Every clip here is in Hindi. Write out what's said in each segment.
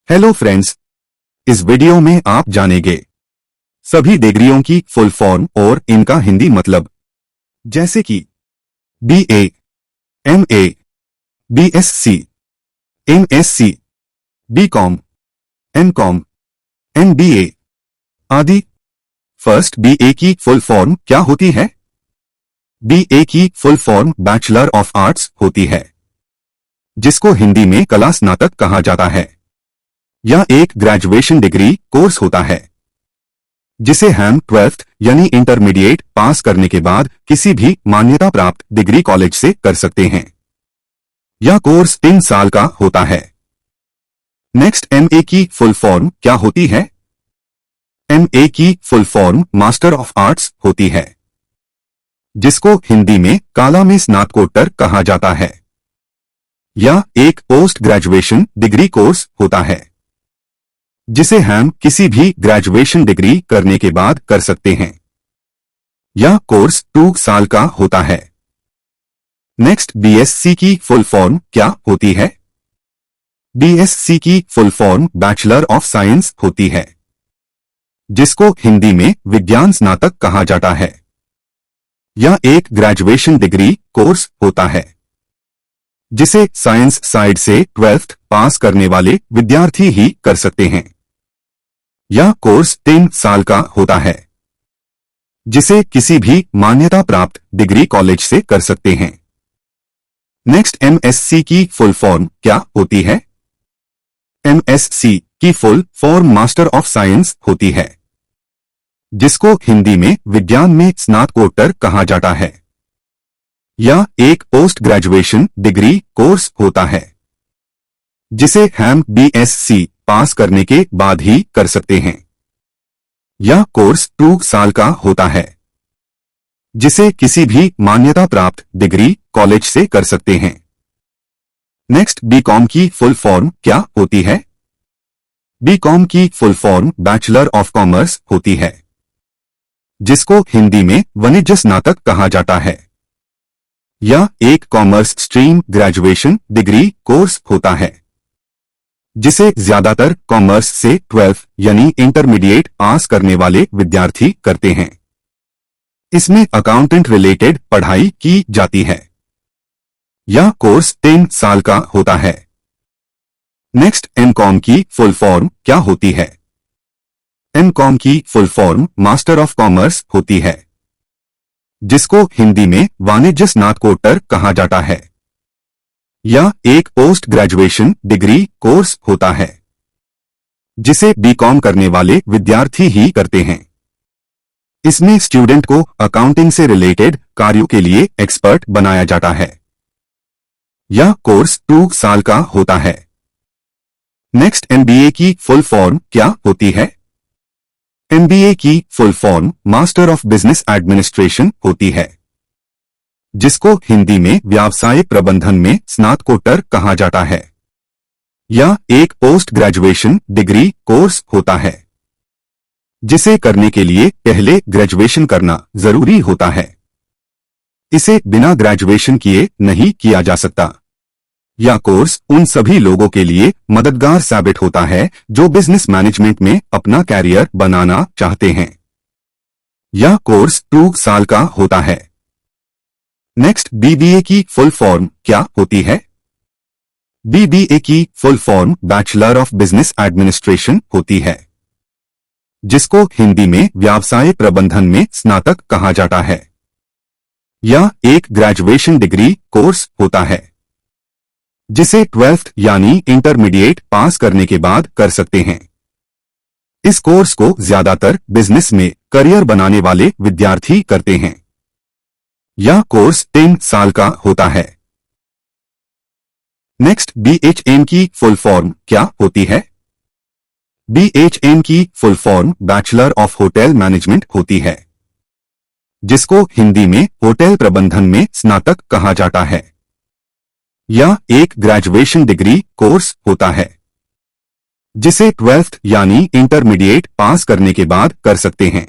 हेलो फ्रेंड्स, इस वीडियो में आप जानेंगे सभी डिग्रियों की फुल फॉर्म और इनका हिंदी मतलब, जैसे कि BA, MA, BSc, MSc, BCom, MCom, MBA आदि। फर्स्ट, BA की फुल फॉर्म क्या होती है? BA की full form bachelor of arts होती है, जिसको हिंदी में कला स्नातक कहा जाता है। यह एक ग्रेजुएशन डिग्री कोर्स होता है, जिसे हम 12th यानी इंटरमीडिएट पास करने के बाद किसी भी मान्यता प्राप्त डिग्री कॉलेज से कर सकते हैं। यह कोर्स 3 साल का होता है। नेक्स्ट, MA की फुल फॉर्म क्या होती है? MA की full form master of arts होती है, जिसको हिंदी में काला में स्नातकोत्तर कहा जाता है। यह एक पोस्ट ग्रेजुएशन डिग्री कोर्स होता है, जिसे हम किसी भी ग्रेजुएशन डिग्री करने के बाद कर सकते हैं। यह कोर्स 2 साल का होता है। नेक्स्ट, BSc की फुल फॉर्म क्या होती है? BSc की full form bachelor of science होती है, जिसको हिंदी में विज्ञान स्नातक कहा जाता है। यह एक ग्रेजुएशन डिग्री कोर्स होता है, जिसे साइंस साइड से 12th पास करने वाले विद्यार्थी ही कर सकते हैं। यह कोर्स 3 साल का होता है, जिसे किसी भी मान्यता प्राप्त डिग्री कॉलेज से कर सकते हैं। नेक्स्ट, MSc की फुल फॉर्म क्या होती है? MSc की full form master of science होती है, जिसको हिंदी में विज्ञान में स्नातकोत्तर कहा जाता है। यह एक पोस्ट ग्रेजुएशन डिग्री कोर्स होता है, जिसे हम BSc पास करने के बाद ही कर सकते हैं। यह कोर्स 2 साल का होता है, जिसे किसी भी मान्यता प्राप्त डिग्री कॉलेज से कर सकते हैं। नेक्स्ट, BCom की फुल फॉर्म क्या होती है? BCom की full form bachelor of commerce होती है, जिसको हिंदी में वाणिज्य स्नातक कहा जाता है। यह एक commerce stream graduation degree course होता है, जिसे ज्यादातर कॉमर्स से 12th यानी इंटरमीडिएट पास करने वाले विद्यार्थी करते हैं। इसमें अकाउंटेंट रिलेटेड पढ़ाई की जाती है। यह कोर्स 3 साल का होता है। नेक्स्ट, MCom की फुल फॉर्म क्या होती है? MCom की full form master of commerce होती है, जिसको हिंदी में वाणिज्य स्नातकोत्तर कहा जाता है। यह एक पोस्ट ग्रेजुएशन डिग्री कोर्स होता है, जिसे BCom करने वाले विद्यार्थी ही करते हैं। इसमें स्टूडेंट को अकाउंटिंग से रिलेटेड कार्यों के लिए एक्सपर्ट बनाया जाता है। यह कोर्स 2 साल का होता है। नेक्स्ट, MBA की फुल फॉर्म क्या होती है? MBA की full form master of business administration होती है, जिसको हिंदी में व्यवसाय प्रबंधन में स्नातकोत्तर कहा जाता है। यह एक पोस्ट ग्रेजुएशन डिग्री कोर्स होता है, जिसे करने के लिए पहले ग्रेजुएशन करना जरूरी होता है। इसे बिना ग्रेजुएशन किए नहीं किया जा सकता। यह कोर्स उन सभी लोगों के लिए मददगार साबित होता है जो बिजनेस मैनेजमेंट में अपना कैरियर बनाना चाहते हैं। यह कोर्स 2 साल का होता है। नेक्स्ट, BBA की फुल फॉर्म क्या होती है? BBA की full form bachelor of business administration होती है, जिसको हिंदी में व्यवसाय प्रबंधन में स्नातक कहा जाता है। यह एक ग्रेजुएशन डिग्री कोर्स होता है, जिसे 12th यानी इंटरमीडिएट पास करने के बाद कर सकते हैं। इस कोर्स को ज्यादातर बिजनेस में करियर बनाने वाले विद्यार्थी करते हैं। यह कोर्स 3 साल का होता है। नेक्स्ट, BHM की फुल फॉर्म क्या होती है? BHM की full form bachelor of hotel management होती है, जिसको हिंदी में होटल प्रबंधन में स्नातक कहा जाता है। यह एक ग्रेजुएशन डिग्री कोर्स होता है, जिसे 12th यानी इंटरमीडिएट पास करने के बाद कर सकते हैं।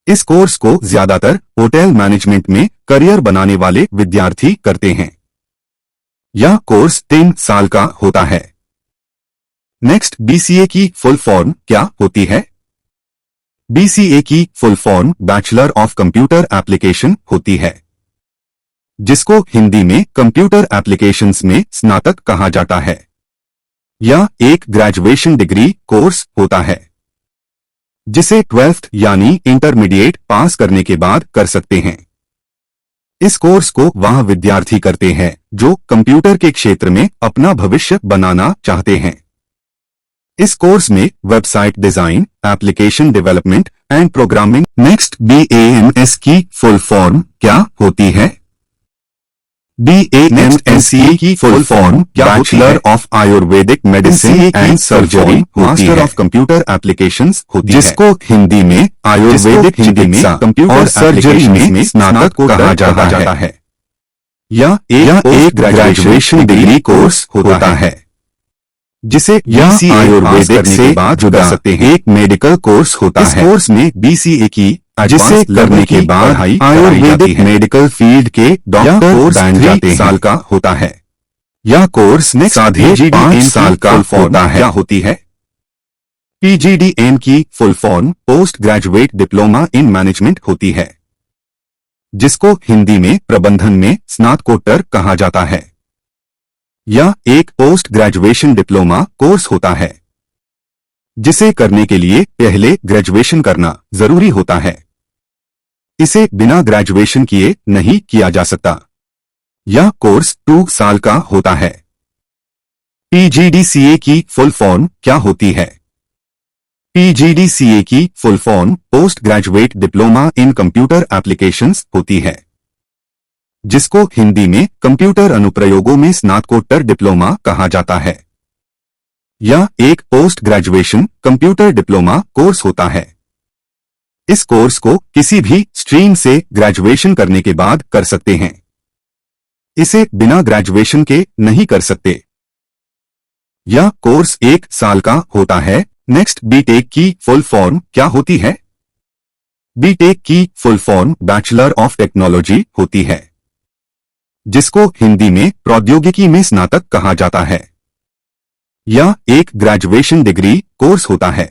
इस कोर्स को ज्यादातर होटल मैनेजमेंट में करियर बनाने वाले विद्यार्थी करते हैं। यह कोर्स 3 साल का होता है। नेक्स्ट, बीसीए की फुल फॉर्म क्या होती है? बीसीए की full form bachelor of computer application होती है, जिसको हिंदी में कंप्यूटर एप्लीकेशंस में स्नातक कहा जाता है। यह एक ग्रेजुएशन डिग्री कोर्स होता है, जिसे 12th यानी इंटरमीडिएट पास करने के बाद कर सकते हैं। इस कोर्स को वह विद्यार्थी करते हैं जो कंप्यूटर के क्षेत्र में अपना भविष्य बनाना चाहते हैं। इस कोर्स में website design, application development and programming. Next, BAMS की फुल फॉर्म क्या होती है? BAMS की full form bachelor of Ayurvedic medicine and surgery, master of computer applications होती है, जिसको हिंदी में आयुर्वेदिक चिकित्सा और सर्जरी में स्नातक को कहा जाता है। यह एक ग्रेजुएशन डिग्री कोर्स होता है, जिसे आयुर्वेदिक से जुड़ा सकते हैं। एक मेडिकल कोर्स होता है। इस कोर्स में BCA की जिसे करने के बाद आयुर्वेदिक मेडिकल फील्ड के डॉक्टर बन जाते हैं। साल का होता है। यह कोर्स साढ़े 5 साल का होता है। क्या होती है? PGDM की full form post graduate diploma in management होती है, जिसको हिंदी में प्रबंधन में स्नातकोत्तर कहा जाता है। यह एक पोस्ट ग्रेजुएशन डिप्लोमा कोर्स होता है, जिसे करने के लिए पहले ग्रेजुएशन करना जरूरी होता है। इसे बिना ग्रेजुएशन किए नहीं किया जा सकता। यह कोर्स 2 साल का होता है। PGDCA की फुल फॉर्म क्या होती है? PGDCA की full form post graduate diploma in computer applications होती है, जिसको हिंदी में कंप्यूटर अनुप्रयोगों में स्नातकोत्तर डिप्लोमा कहा जाता है। यह एक post graduation computer diploma course होता है। इस कोर्स को किसी भी स्ट्रीम से ग्रेजुएशन करने के बाद कर सकते हैं। इसे बिना ग्रेजुएशन के नहीं कर सकते। यह कोर्स 1 साल का होता है। नेक्स्ट, बीटेक की फुल फॉर्म क्या होती है? बीटेक की full form bachelor of technology होती है, जिसको हिंदी में प्रौद्योगिकी में स्नातक कहा जाता है। यह एक ग्रेजुएशन डिग्री कोर्स होता है।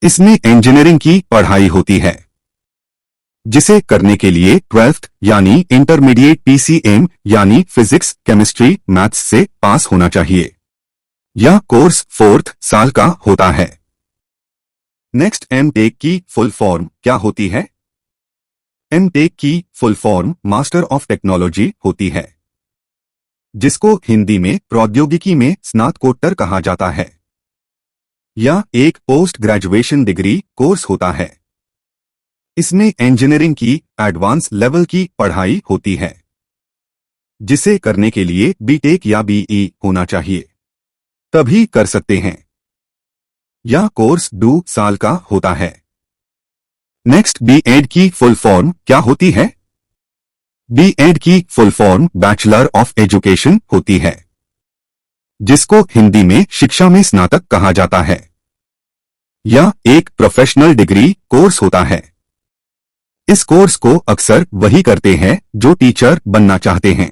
इसमें इंजीनियरिंग की पढ़ाई होती है, जिसे करने के लिए 12th यानी इंटरमीडिएट PCM यानी फिजिक्स, केमिस्ट्री, मैथ्स से पास होना चाहिए। यह कोर्स 4th साल का होता है। नेक्स्ट, एमटेक की फुल फॉर्म क्या होती है? एमटेक की full form master of technology होती है, जिसको हिंदी में प्रौद्योगिकी में स्नातकोत्तर कहा जाता है। यह एक पोस्ट ग्रेजुएशन डिग्री कोर्स होता है। इसमें इंजीनियरिंग की एडवांस लेवल की पढ़ाई होती है, जिसे करने के लिए बीटेक या BE होना चाहिए, तभी कर सकते हैं। यह कोर्स 2 साल का होता है। नेक्स्ट, बीएड की फुल फॉर्म क्या होती है? बीएड की full form bachelor of education होती है, जिसको हिंदी में शिक्षा में स्नातक कहा जाता है। यह एक प्रोफेशनल डिग्री कोर्स होता है। इस कोर्स को अक्सर वही करते हैं जो टीचर बनना चाहते हैं।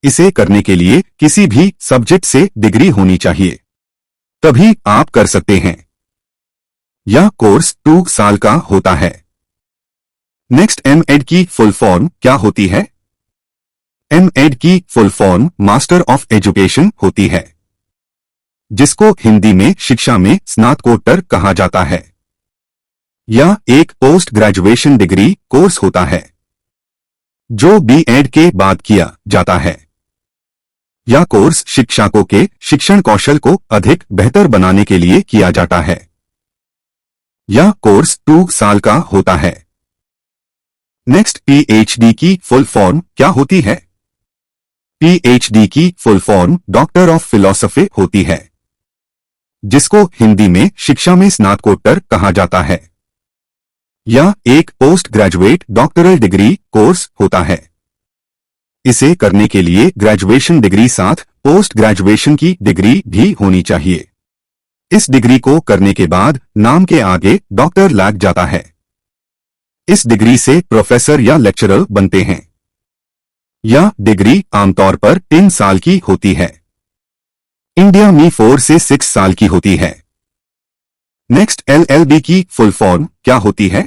इसे करने के लिए किसी भी सब्जेक्ट से डिग्री होनी चाहिए, तभी आप कर सकते हैं। यह कोर्स 2 साल का होता है। नेक्स्ट, एमएड की फुल फॉर्म क्या होती है? एमएड की full form master of education होती है, जिसको हिंदी में शिक्षा में स्नातकोत्तर कहा जाता है। यह एक पोस्ट ग्रेजुएशन डिग्री कोर्स होता है, जो बीएड के बाद किया जाता है। यह कोर्स शिक्षकों के शिक्षण कौशल को अधिक बेहतर बनाने के लिए किया जाता है। यह कोर्स 2 साल का होता है। नेक्स्ट, पीएचडी की फुल फॉर्म क्या होती है? पीएचडी की full form doctor of philosophy होती है, जिसको हिंदी में शिक्षा में स्नातकोत्तर कहा जाता है। यह एक post graduate doctoral degree course होता है। इसे करने के लिए ग्रेजुएशन डिग्री साथ पोस्ट ग्रेजुएशन की डिग्री भी होनी चाहिए। इस डिग्री को करने के बाद नाम के आगे डॉक्टर लग जाता है। इस डिग्री से प्रोफेसर या लेक्चरर बनते हैं। यह डिग्री आमतौर पर 3 साल की होती है। इंडिया में 4 से 6 साल की होती है। नेक्स्ट, LLB की फुल फॉर्म क्या होती है?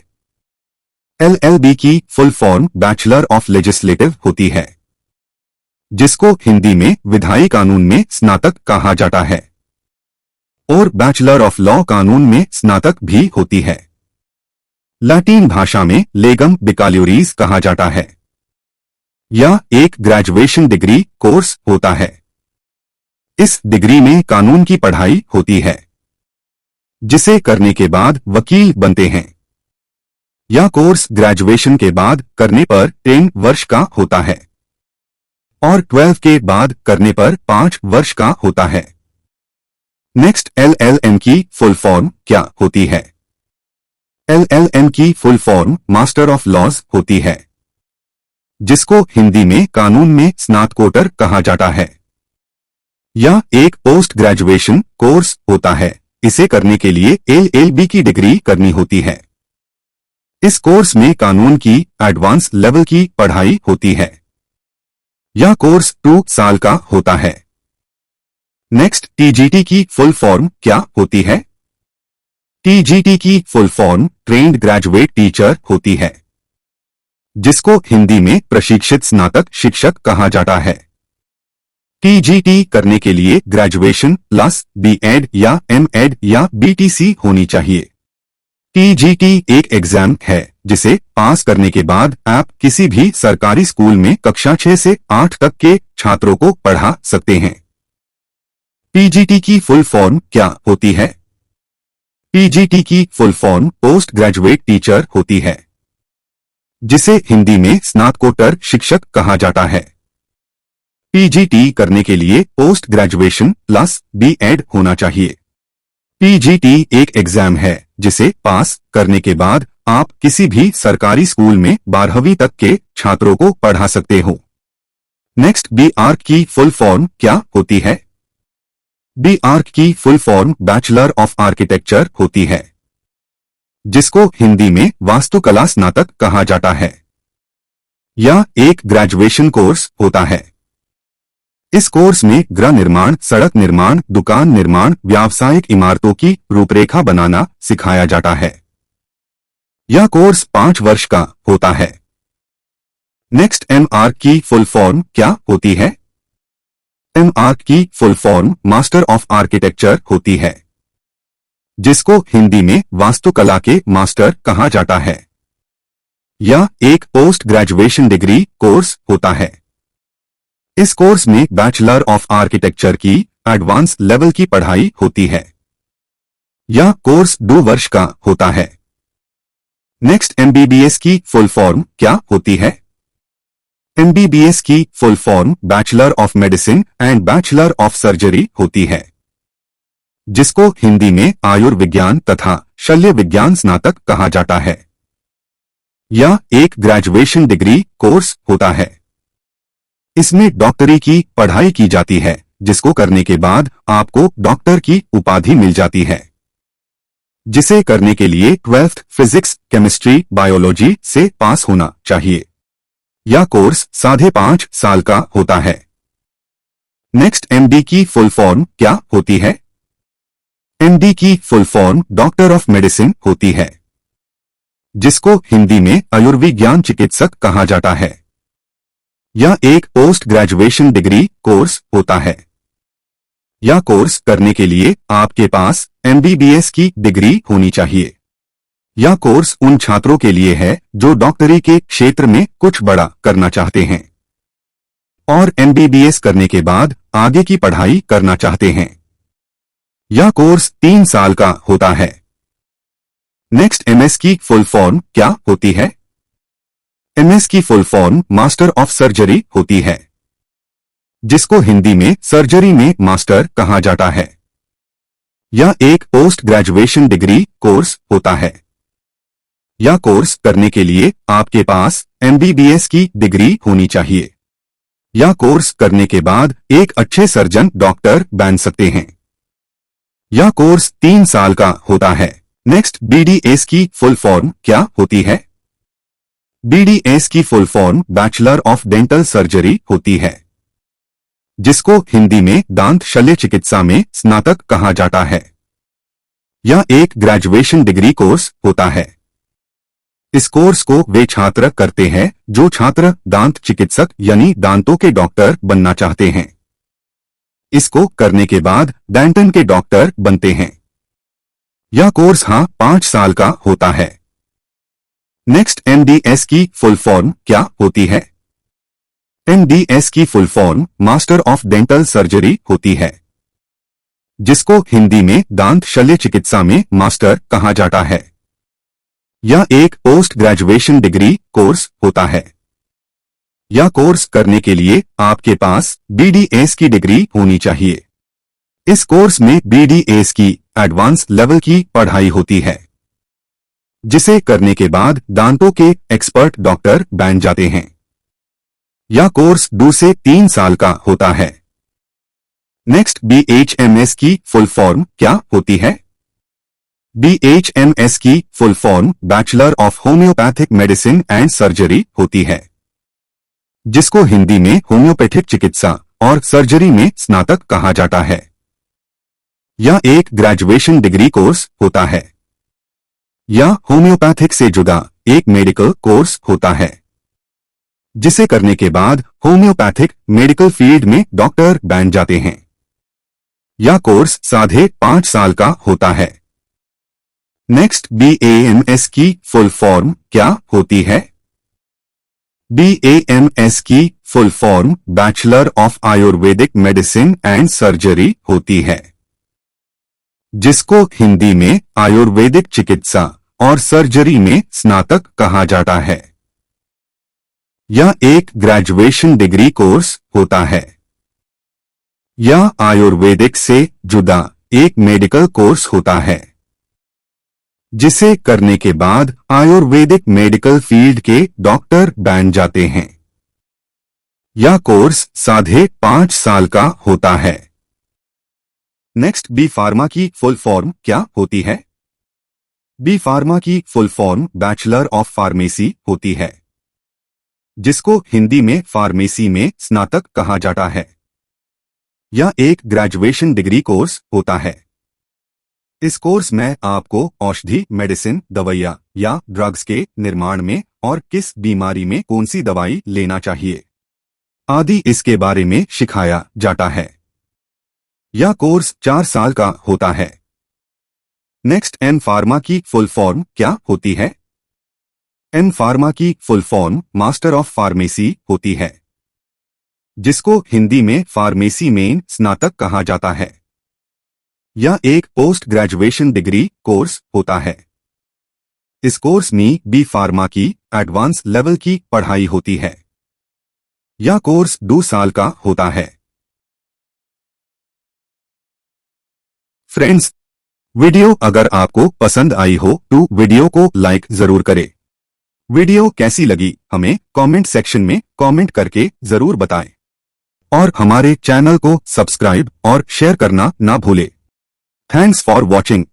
LLB की full form bachelor of legislative होती है, जिसको हिंदी में विधायी कानून में स्नातक कहा जाता है और बैचलर ऑफ लॉ कानून में स्नातक भी होती है। लैटिन भाषा में लेगम बिकाल्योरीज कहा जाता है या एक ग्रेजुएशन डिग्री कोर्स होता है। इस डिग्री में कानून की पढ़ाई होती है, जिसे करने के बाद वकील बनते हैं। यह कोर्स ग्रेजुएशन के बाद करने पर 10 वर्ष का होता है और 12 के बाद करने पर 5 वर्ष का होता है। नेक्स्ट, LLM की फुल फॉर्म क्या होती है? LLM की full form master of laws होती है, जिसको हिंदी में कानून में स्नातकोत्तर कहा जाता है। यह एक पोस्ट ग्रेजुएशन कोर्स होता है। इसे करने के लिए LLB की डिग्री करनी होती है। इस कोर्स में कानून की एडवांस लेवल की पढ़ाई होती है। यह कोर्स 2 साल का होता है। नेक्स्ट, TGT की फुल फॉर्म क्या होती है? TGT की full form trained graduate teacher होती है, जिसको हिंदी में प्रशिक्षित स्नातक शिक्षक कहा जाता है। TGT करने के लिए ग्रेजुएशन प्लस B.Ed या M.Ed या BTC होनी चाहिए। TGT एक एग्जाम है जिसे पास करने के बाद आप किसी भी सरकारी स्कूल में कक्षा 6 से 8 तक के छात्रों को पढ़ा सकते हैं। TGT की फुल फॉर्म क्या होती है? TGT की full form post graduate teacher होती है, जिसे हिंदी में स्नातकोत्तर शिक्षक कहा जाता है। TGT करने के लिए पोस्ट ग्रेजुएशन प्लस B.Ed होना चाहिए। TGT एक एग्जाम है जिसे पास करने के बाद आप किसी भी सरकारी स्कूल में 12वीं तक के छात्रों को पढ़ा सकते हो। नेक्स्ट, B.Arch की फुल फॉर्म क्या होती है? B.Arch की full form bachelor of architecture होती है, जिसको हिंदी में वास्तुकला स्नातक कहा जाता है। यह एक ग्रेजुएशन कोर्स होता है। इस कोर्स में गृह निर्माण, सड़क निर्माण, दुकान निर्माण, व्यावसायिक इमारतों की रूपरेखा बनाना सिखाया जाता है। यह कोर्स 5 वर्ष का होता है। नेक्स्ट, M.Arch की फुल फॉर्म क्या होती है? M.Arch की full form master of architecture होती है, जिसको हिंदी में वास्तुकला के मास्टर कहा जाता है। यह एक पोस्ट ग्रेजुएशन डिग्री कोर्स होता है। इस कोर्स में बैचलर ऑफ आर्किटेक्चर की एडवांस लेवल की पढ़ाई होती है। यह कोर्स 2 वर्ष का होता है। नेक्स्ट, MBBS की फुल फॉर्म क्या होती है? MBBS की full form bachelor of medicine and bachelor of surgery होती है, जिसको हिंदी में आयुर्विज्ञान तथा शल्य विज्ञान स्नातक कहा जाता है। यह एक ग्रेजुएशन डिग्री कोर्स होता है। इसमें डॉक्टरी की पढ़ाई की जाती है, जिसको करने के बाद आपको डॉक्टर की उपाधि मिल जाती है, जिसे करने के लिए 12th फिजिक्स, केमिस्ट्री, बायोलॉजी से पास होना चाहिए। यह कोर्स 5.5 साल का होता है। नेक्स्ट, MD की फुल फॉर्म क्या होती है? MD की full form doctor of medicine होती है, जिसको हिंदी में आयुर्विज्ञान चिकित्सक कहा जाता है। यह एक पोस्ट ग्रेजुएशन डिग्री कोर्स होता है। यह कोर्स करने के लिए आपके पास MBBS की डिग्री होनी चाहिए। यह कोर्स उन छात्रों के लिए है जो डॉक्टरी के क्षेत्र में कुछ बड़ा करना चाहते हैं और MBBS करने के बाद आगे की पढ़ाई करना चाहते हैं। यह कोर्स 3 साल का होता है। नेक्स्ट, MS की फुल फॉर्म क्या होती है? MS की full form master of surgery होती है, जिसको हिंदी में सर्जरी में मास्टर कहा जाता है। यह एक पोस्ट ग्रेजुएशन डिग्री कोर्स होता है। यह कोर्स करने के लिए आपके पास MBBS की डिग्री होनी चाहिए। यह कोर्स करने के बाद एक अच्छे सर्जन डॉक्टर बन सकते हैं। यह कोर्स 3 साल का होता है। नेक्स्ट, BDS की फुल फॉर्म क्या होती है? BDS की full form bachelor of dental surgery होती है, जिसको हिंदी में दांत शल्य चिकित्सा में स्नातक कहा जाता है। यह एक ग्रेजुएशन डिग्री कोर्स होता है। इस कोर्स को वे छात्र करते हैं जो छात्र दांत चिकित्सक यानी दांतों के डॉक्टर बनना चाहते हैं। इसको करने के बाद डेंटल के डॉक्टर बनते हैं। यह कोर्स 5 साल का होता है। नेक्स्ट, MDS की फुल फॉर्म क्या होती है? MDS की full form master of dental surgery होती है, जिसको हिंदी में दांत शल्य चिकित्सा में मास्टर कहा जाता है। यह एक पोस्ट ग्रेजुएशन डिग्री कोर्स होता है। यह कोर्स करने के लिए आपके पास BDS की डिग्री होनी चाहिए। इस कोर्स में BDS की एडवांस लेवल की पढ़ाई होती है, जिसे करने के बाद दांतों के एक्सपर्ट डॉक्टर बन जाते हैं। यह कोर्स 2 से 3 साल का होता है। नेक्स्ट, BHMS की फुल फॉर्म क्या होती है? BHMS की full form bachelor of homeopathic medicine and surgery होती है, जिसको हिंदी में होम्योपैथिक चिकित्सा और सर्जरी में स्नातक कहा जाता है। यह एक ग्रेजुएशन डिग्री कोर्स होता है। यह होम्योपैथिक से जुड़ा एक मेडिकल कोर्स होता है, जिसे करने के बाद होम्योपैथिक मेडिकल फील्ड में डॉक्टर बन जाते हैं। यह कोर्स 5.5 साल का होता है। नेक्स्ट, BAMS की फुल फॉर्म क्या होती है? BAMS की full form bachelor of Ayurvedic medicine and surgery होती है, जिसको हिंदी में आयुर्वेदिक चिकित्सा और सर्जरी में स्नातक कहा जाता है। यह एक ग्रेजुएशन डिग्री कोर्स होता है। यह आयुर्वेदिक से जुड़ा एक मेडिकल कोर्स होता है, जिसे करने के बाद आयुर्वेदिक मेडिकल फील्ड के डॉक्टर बन जाते हैं। यह कोर्स 5.5 साल का होता है। नेक्स्ट, B फार्मा की फुल फॉर्म क्या होती है? B फार्मा की full form bachelor of pharmacy होती है, जिसको हिंदी में फार्मेसी में स्नातक कहा जाता है। यह एक ग्रेजुएशन डिग्री कोर्स होता है। इस कोर्स में आपको औषधि, मेडिसिन, दवाइयाँ या ड्रग्स के निर्माण में और किस बीमारी में कौन सी दवाई लेना चाहिए आदि इसके बारे में सिखाया जाता है। यह कोर्स 4 साल का होता है। नेक्स्ट, M फार्मा की फुल फॉर्म क्या होती है? M फार्मा की full form master of pharmacy होती है, जिसको हिंदी में फार्मेसी में स्नातक कहा जाता है। यह एक पोस्ट ग्रेजुएशन डिग्री कोर्स होता है। इस कोर्स में B फार्मा की एडवांस लेवल की पढ़ाई होती है। यह कोर्स 2 साल का होता है। फ्रेंड्स, वीडियो अगर आपको पसंद आई हो तो वीडियो को लाइक जरूर करें। वीडियो कैसी लगी हमें कमेंट सेक्शन में कमेंट करके जरूर बताएं और हमारे चैनल को सब्सक्राइब और शेयर करना ना भूलें। Thanks for watching.